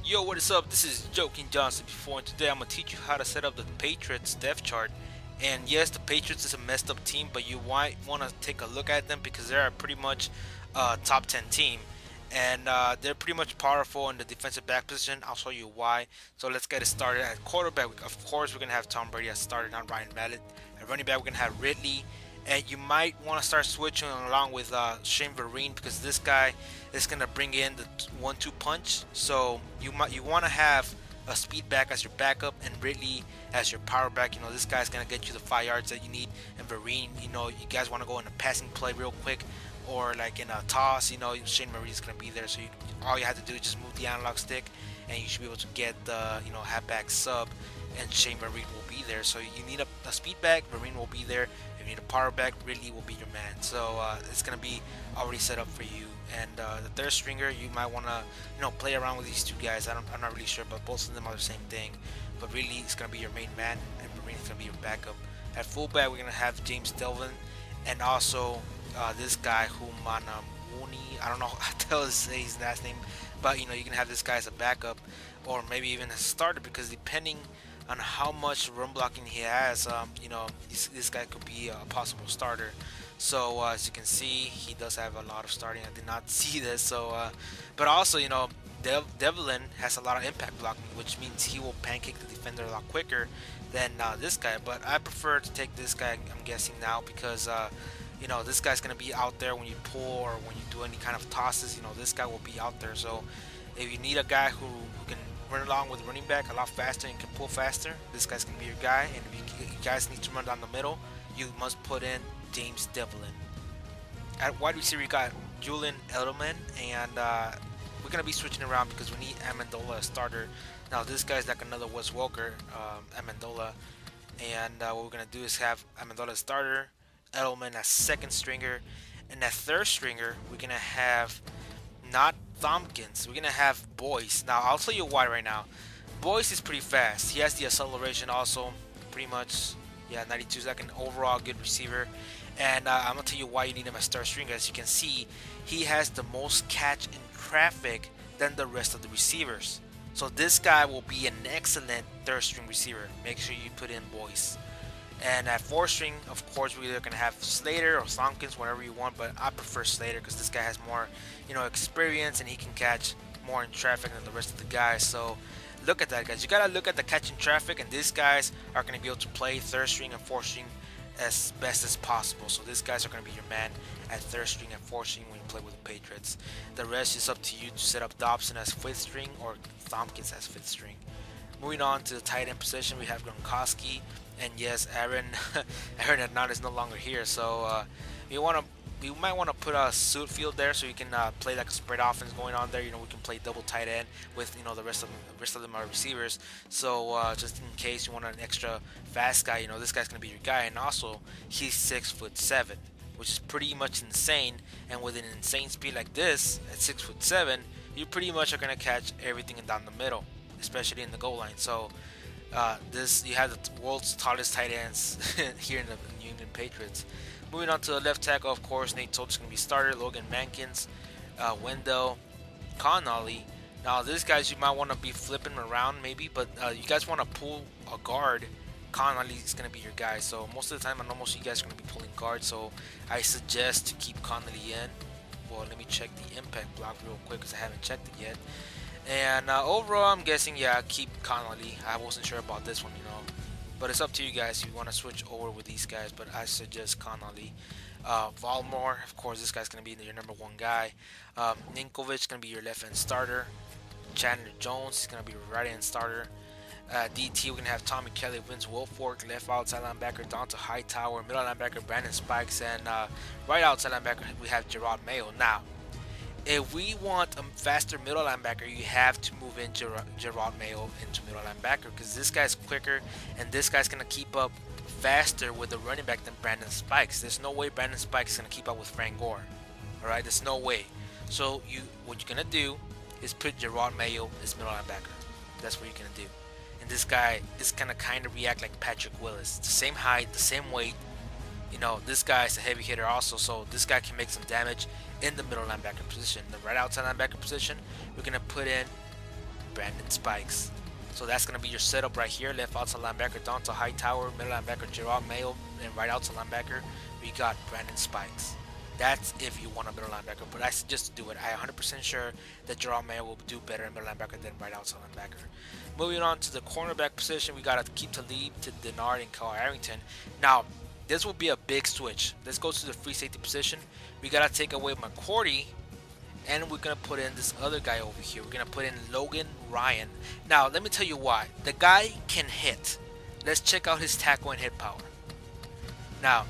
Yo, what is up? This is Joking Johnson before, and today I'm gonna teach you how to set up the Patriots depth chart. And yes, the Patriots is a messed up team, but you might want to take a look at them because they're a pretty much top 10 team, and they're pretty much powerful in the defensive back position. I'll show you why. So let's get it started. At quarterback, of course, we're gonna have Tom Brady as starter, not Ryan Mallett. At running back, we're gonna have Ridley. And you might want to start switching along with Shane Vereen because this guy is gonna bring in the 1-2 punch. So you want to have a speed back as your backup and Ridley as your power back. You know, this guy's gonna get you the 5 yards that you need. And Vereen, you know, you guys want to go in a passing play real quick or like in a toss. You know, Shane Vereen is gonna be there. So all you have to do is just move the analog stick, and you should be able to get the halfback sub, and Shane Vereen will be there. So you need a speed back, Vereen will be there. If you need a power back, Ridley will be your man. So it's gonna be already set up for you. And the third stringer, you might wanna play around with these two guys. I'm not really sure, but both of them are the same thing. But Ridley is gonna be your main man, and Vereen is gonna be your backup. At fullback, we're gonna have James Delvin, and also this guy Mooney. I don't know how to tell his last name, but you can have this guy as a backup, or maybe even as a starter, because depending on how much run blocking he has, this guy could be a possible starter. So as you can see, he does have a lot of starting. I did not see this. So, but also, Devlin has a lot of impact blocking, which means he will pancake the defender a lot quicker than this guy. But I prefer to take this guy, I'm guessing now, because this guy's gonna be out there when you pull or when you do any kind of tosses. This guy will be out there. So if you need a guy who can run along with running back a lot faster and can pull faster, this guy's gonna be your guy. And if you guys need to run down the middle, you must put in James Devlin. At wide receiver, you got Julian Edelman, and we're gonna be switching around because we need Amendola as starter. Now this guy's like another Wes Welker, Amendola, and what we're gonna do is have Amendola as starter, Edelman as second stringer, and that third stringer we're gonna have not Thompkins. We're gonna have Boyce. Now I'll tell you why right now. Boyce is pretty fast. He has the acceleration also, pretty much. Yeah, 92 second overall good receiver. And I'm gonna tell you why you need him as third stringer. As you can see, he has the most catch in traffic than the rest of the receivers. So this guy will be an excellent third string receiver. Make sure you put in Boyce. And at fourth string, of course, we're either gonna have Slater or Thompkins, whatever you want. But I prefer Slater because this guy has more, experience, and he can catch more in traffic than the rest of the guys. So look at that, guys. You gotta look at the catching traffic, and these guys are gonna be able to play third string and fourth string as best as possible. So these guys are gonna be your man at third string and fourth string when you play with the Patriots. The rest is up to you to set up Dobson as fifth string or Thompkins as fifth string. Moving on to the tight end position, we have Gronkowski, and yes, Aaron Hernandez is no longer here. So you might want to put a suit field there so you can play like a spread offense going on there. We can play double tight end with the rest of them are receivers. So just in case you want an extra fast guy, this guy's gonna be your guy. And also he's 6'7", which is pretty much insane. And with an insane speed like this at 6'7", you pretty much are gonna catch everything down the middle, especially in the goal line. So you have the world's tallest tight ends here in the New England Patriots. Moving on to the left tackle, of course, Nate Solder's going to be starter. Logan Mankins, Wendell, Connolly. Now, these guys you might want to be flipping around maybe, but you guys want to pull a guard. Connolly is going to be your guy. So most of the time, I know most of you guys are going to be pulling guards. So I suggest to keep Connolly in. Well, let me check the impact block real quick because I haven't checked it yet. And overall, I'm guessing, yeah, keep Connolly. I wasn't sure about this one, but it's up to you guys if you want to switch over with these guys, but I suggest Connolly. Valmore, of course, this guy's going to be your number one guy. Ninkovic is going to be your left end starter. Chandler Jones is going to be your right end starter. DT, we're going to have Tommy Kelly, Vince Wilfork, left outside linebacker Donta Hightower, middle linebacker Brandon Spikes, and right outside linebacker we have Gerard Mayo. Now, if we want a faster middle linebacker, you have to move in Gerard Mayo into middle linebacker because this guy's quicker and this guy's going to keep up faster with the running back than Brandon Spikes. There's no way Brandon Spikes is going to keep up with Frank Gore. Alright, there's no way. So what you're going to do is put Gerard Mayo as middle linebacker. That's what you're going to do. And this guy is going to kind of react like Patrick Willis. The same height, the same weight. This guy is a heavy hitter also, so this guy can make some damage in the middle linebacker position. The right outside linebacker position, we're going to put in Brandon Spikes. So that's going to be your setup right here. Left outside linebacker Donta Hightower, middle linebacker Gerard Mayo, and right outside linebacker we got Brandon Spikes. That's if you want a middle linebacker, but I suggest to do it. I'm 100% sure that Gerard Mayo will do better in middle linebacker than right outside linebacker. Moving on to the cornerback position, we got to keep Talib to Denard and Kyle Arrington. Now, this will be a big switch. Let's go to the free safety position. We got to take away McCourty, and we're going to put in this other guy over here. We're going to put in Logan Ryan. Now, let me tell you why. The guy can hit. Let's check out his tackle and hit power. Now,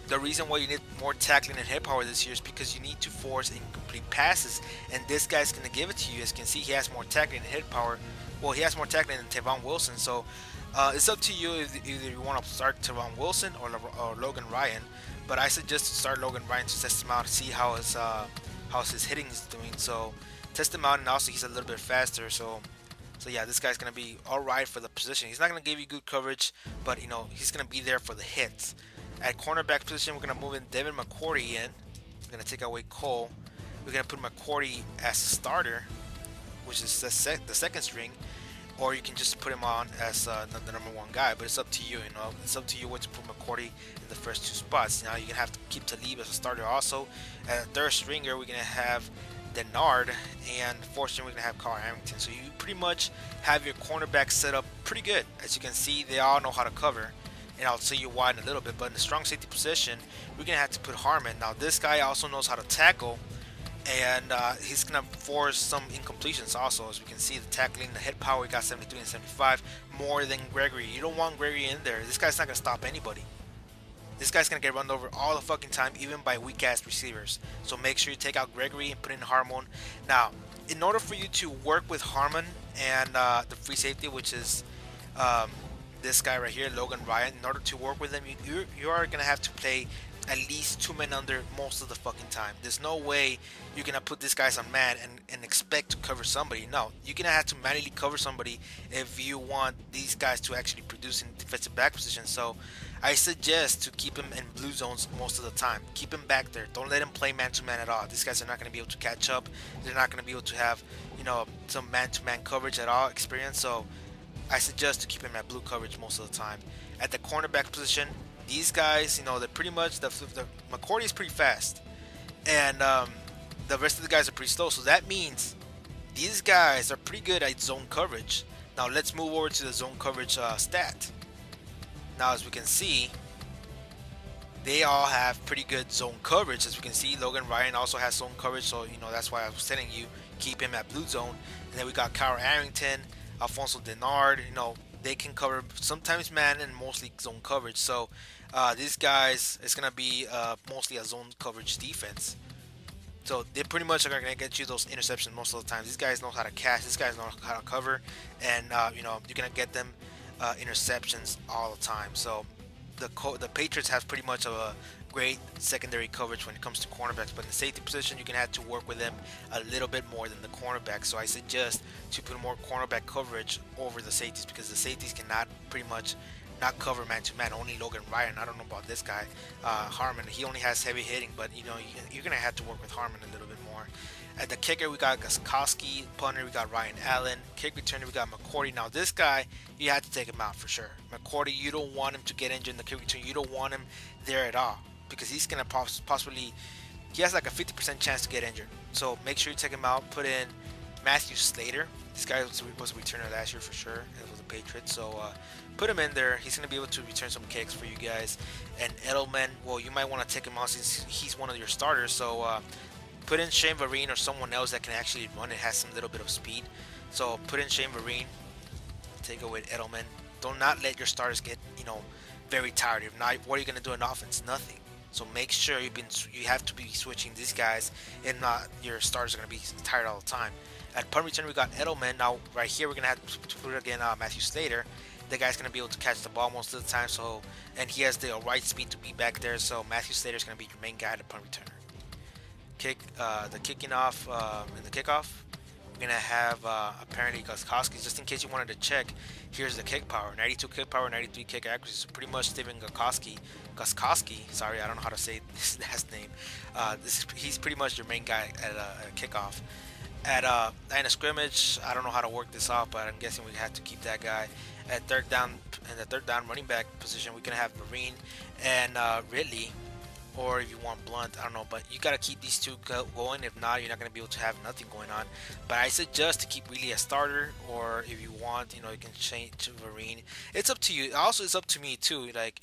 the reason why you need more tackling and hit power this year is because you need to force incomplete passes, and this guy's going to give it to you. As you can see, he has more tackling and hit power. Well, he has more tackling than Tavon Wilson, so it's up to you if either you want to start Tavon Wilson or Logan Ryan. But I suggest to start Logan Ryan to test him out, to see how his hitting is doing. So test him out, and also he's a little bit faster. So yeah, this guy's gonna be all right for the position. He's not gonna give you good coverage, but he's gonna be there for the hits. At cornerback position, we're gonna move in Devin McCourty in. We're gonna take away Cole. We're gonna put McCourty as a starter, which is the second string, or you can just put him on as the number one guy. But it's up to you. It's up to you what to put McCourty in the first two spots. Now you're gonna have to keep Talib as a starter also. At third stringer, we're gonna have Denard, and fourth string we're gonna have Kyle Arrington. So you pretty much have your cornerback set up pretty good. As you can see, they all know how to cover, and I'll tell you why in a little bit. But in the strong safety position, we're gonna have to put Harmon. Now this guy also knows how to tackle, and he's gonna force some incompletions also. As we can see, the tackling, the hit power, he got 73 and 75, more than Gregory. You don't want Gregory in there. This guy's not gonna stop anybody. This guy's gonna get run over all the fucking time, even by weak ass receivers. So make sure you take out Gregory and put in Harmon. Now, in order for you to work with Harmon and the free safety, which is this guy right here, Logan Ryan, in order to work with them, you are gonna have to play at least 2 men under most of the fucking time. There's no way you're gonna put these guys on man and expect to cover somebody. No, you're gonna have to manually cover somebody if you want these guys to actually produce in defensive back position. So I suggest to keep him in blue zones most of the time. Keep him back there. Don't let him play man-to-man at all. These guys are not going to be able to catch up. They're not going to be able to have, some man-to-man coverage at all experience. So I suggest to keep him at blue coverage most of the time. At the cornerback position, these guys, they're pretty much, the McCourty is pretty fast, and the rest of the guys are pretty slow. So that means these guys are pretty good at zone coverage. Now let's move over to the zone coverage stat. Now, as we can see, they all have pretty good zone coverage. As we can see, Logan Ryan also has zone coverage, so that's why I was telling you keep him at blue zone. And then we got Kyle Arrington, Alfonso Denard. They can cover sometimes man and mostly zone coverage. So these guys, it's gonna be mostly a zone coverage defense. So they pretty much are gonna get you those interceptions most of the time. These guys know how to catch. These guys know how to cover, and you're gonna get them interceptions all the time. So the Patriots have pretty much of a great secondary coverage when it comes to cornerbacks, but in the safety position you can have to work with them a little bit more than the cornerback. So I suggest to put more cornerback coverage over the safeties, because the safeties cannot pretty much not cover man-to-man. Only Logan Ryan. I don't know about this guy, Harmon. He only has heavy hitting, but you're gonna have to work with Harmon a little bit more. At the kicker, we got Gostkowski. Punter, we got Ryan Allen. Kick returner, we got McCourty. Now, this guy, you have to take him out for sure. McCourty, you don't want him to get injured in the kick return. You don't want him there at all, because he's going to possibly, he has like a 50% chance to get injured. So make sure you take him out. Put in Matthew Slater. This guy was a returner last year for sure. It was the Patriots. So put him in there. He's going to be able to return some kicks for you guys. And Edelman, well, you might want to take him out since he's one of your starters. So put in Shane Vereen or someone else that can actually run. It has some little bit of speed. So put in Shane Vereen. Take away Edelman. Do not let your starters get, very tired. If not, what are you going to do in offense? Nothing. So make sure you have to be switching these guys, and not your starters are going to be tired all the time. At punt return, we got Edelman. Now right here we're going to have to put again Matthew Slater. The guy's going to be able to catch the ball most of the time. So, and he has the right speed to be back there. So Matthew Slater is going to be your main guy at the punt returner. The kicking off in the kickoff, we're gonna have apparently Gostkowski. Just in case you wanted to check, here's the kick power: 92 kick power, 93 kick accuracy. So pretty much Steven Gostkowski. Sorry, I don't know how to say his last name. He's pretty much your main guy at a kickoff. at line of scrimmage. I don't know how to work this out, but I'm guessing we have to keep that guy. At third down, in the third down running back position, we can have Marine and Ridley, or if you want Blunt, I don't know, but you gotta keep these two going. If not, you're not gonna be able to have nothing going on. But I suggest to keep really a starter, or if you want, you can change to Marine. It's up to you. Also, it's up to me too. Like,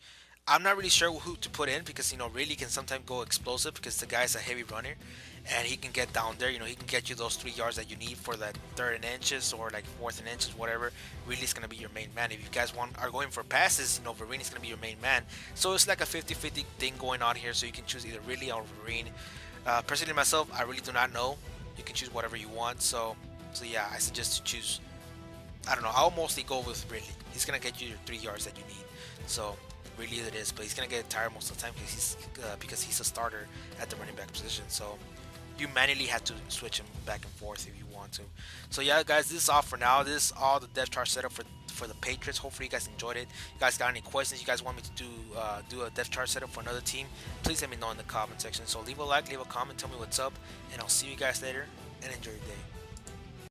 I'm not really sure who to put in because really can sometimes go explosive because the guy's a heavy runner, and he can get down there. He can get you those 3 yards that you need for that third and inches or like fourth and inches, whatever. Really is gonna be your main man. If you guys are going for passes, Vereen is gonna be your main man. So it's like a 50-50 thing going on here. So you can choose either Ridley or Vereen. Personally, myself, I really do not know. You can choose whatever you want. So yeah, I suggest to choose. I don't know. I'll mostly go with Ridley. He's gonna get you your 3 yards that you need. So really it is, but he's gonna get tired most of the time because he's a starter at the running back position. So you manually have to switch him back and forth if you want to. So yeah, guys, this is all for now. This is all the depth chart setup for the Patriots. Hopefully you guys enjoyed it. You guys got any questions? You guys want me to do a depth chart setup for another team? Please let me know in the comment section. So leave a like, leave a comment, tell me what's up, and I'll see you guys later. And enjoy your day.